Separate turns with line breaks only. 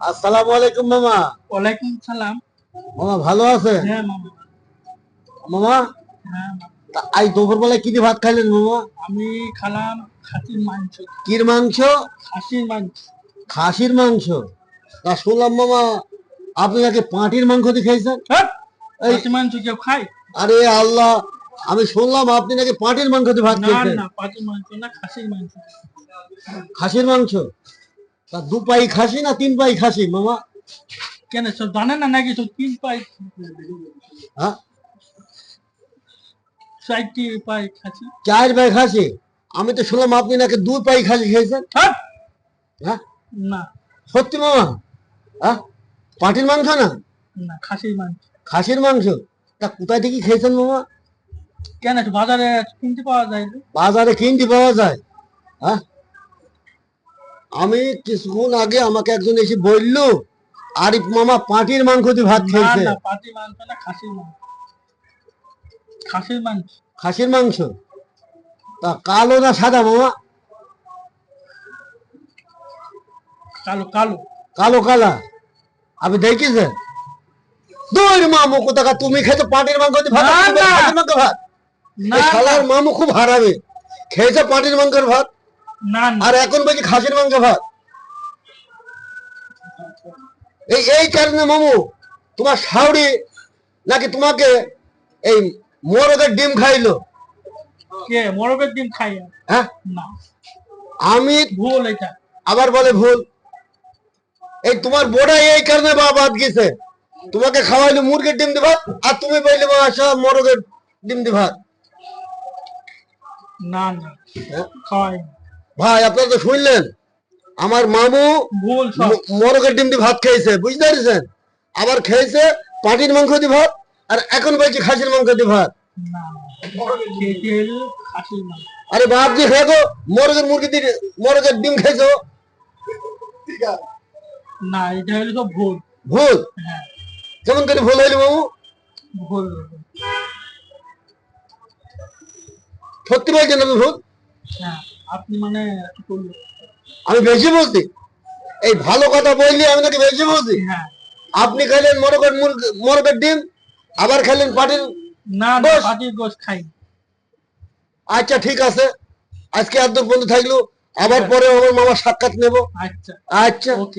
আসসালামু আলাইকুম মামা।
ওয়ালাইকুম সালাম।
মামা ভালো আছে?
হ্যাঁ মামা।
মামা
হ্যাঁ
আজ দুপুর বেলায় কি দিয়ে ভাত খাইলেন মামা?
আমি খালাম খাসির মাংস।
কির মাংস?
খাসির মাংস।
খাসির মাংস। তা শুনলাম মামা আপনি নাকি পাঁটির মাংস দিয়ে খাইছেন।
হ্যাঁ,
এই
খাসির মাংস কেউ খায়?
আরে আল্লাহ, আমি শুনলাম আপনি নাকি পাঁটির মাংস দিয়ে ভাত
না
খেয়েছেন।
না, পাটির মাংস না, খাসির মাংস।
খাসির মাংস? তা দু পাই খাসি না তিন পাই খাসি মামা?
কেন সব জানেন না নাকি? সব তিন পাই
হ্যাঁ,
4টি পাই খাসি।
চার পাই খাসি? আমি তো শুনলাম আপনি নাকি দু পাই খাসি খেয়েছেন।
হ্যাঁ,
হ্যাঁ,
না
সত্যি মামা? হ্যাঁ, পাঁটির মাংস না,
না, খাসির মাংস।
খাসির মাংস। তা কোথায় থেকে খেয়েছেন মামা?
কেন বাজারে কিনতে পাওয়া যায় না?
বাজারে কিনতে পাওয়া যায়? হ্যাঁ, আমি কিছুক্ষণ আগে আমাকে একজন এসে বলল আরিফ মামা পাঁটির মাংস দিয়ে ভাত
না
খেয়েছে।
না, পাটির মাংস না, খাসির মাংস। খাসির মাংস।
খাসির মাংস? তা কালো না সাদা মামা?
কালো কালো।
কালো কালা? আপনি দেখেছেন? দৌড় মামু কোথাকা, তুমি খেতে পাঁটির মাংস দিয়ে ভাত,
না,
আমি
না।
খাসির মাংস ভাত।
না
এই শালার
না,
মামু খুব হারাবে, খেয়েছে পাঁটির মাংসের ভাত
না না।
আর এখন বলছি খাসির মাংস ভাত। এই এই কারণে মামু তোমার শাউরি নাকি তোমাকে এই মোরগের ডিম খাইলো।
কে মোরগের ডিম খাই?
হ্যাঁ,
না,
আমি
ভুল এটা।
আবার বলে ভুল। এই তোমার বোড়া এই কারণে বাদ গেছে, তোমাকে খাওয়াইলো মুরগির ডিম দিয়ে ভাত আর তুমি বললে মাশা মোরগের ডিম দিয়ে ভাত।
না না,
হ্যাঁ?
খাওয়াই।
ভাই আপনারা তো শুনলেন, আমার মামু
ভুল সব।
মোরগের ডিম দিয়ে ভাত খেয়েছে, বুঝতে পারছেন? আবার খেয়েছে পাটির মাংস দিয়ে ভাত আর এখন বলছি খাসির মাংস দিয়ে ভাত।
না না, খেতে হলো খাসির মাংস।
আরে বাপ দিয়ে খেয়েছো মুরগি দিয়ে মোরগের ডিম খেয়েছো।
না, এটা হলো সব ভুল।
ভুল?
হ্যাঁ,
কেমন করে ভুল হইলো মামু?
ভুল।
সত্যি বলছেন আমি ভুল?
হ্যাঁ, আপনি মানে কি করলেন?
আমি বেশি বলছি? এই ভালো কথা বললি আমি নাকি বেশি বলছি?
হ্যাঁ।
আপনি খাইলেন মোরগের ডিম, আবার খাইলেন পাটির
না না,
গোশ।
পাটির গোশ খাই।
আচ্ছা ঠিক আছে, আজকে এত বন্ধু থাকলো, আবার পরে আমার মামার সাক্ষাৎ নেব।
আচ্ছা।
আচ্ছা।
ওকে।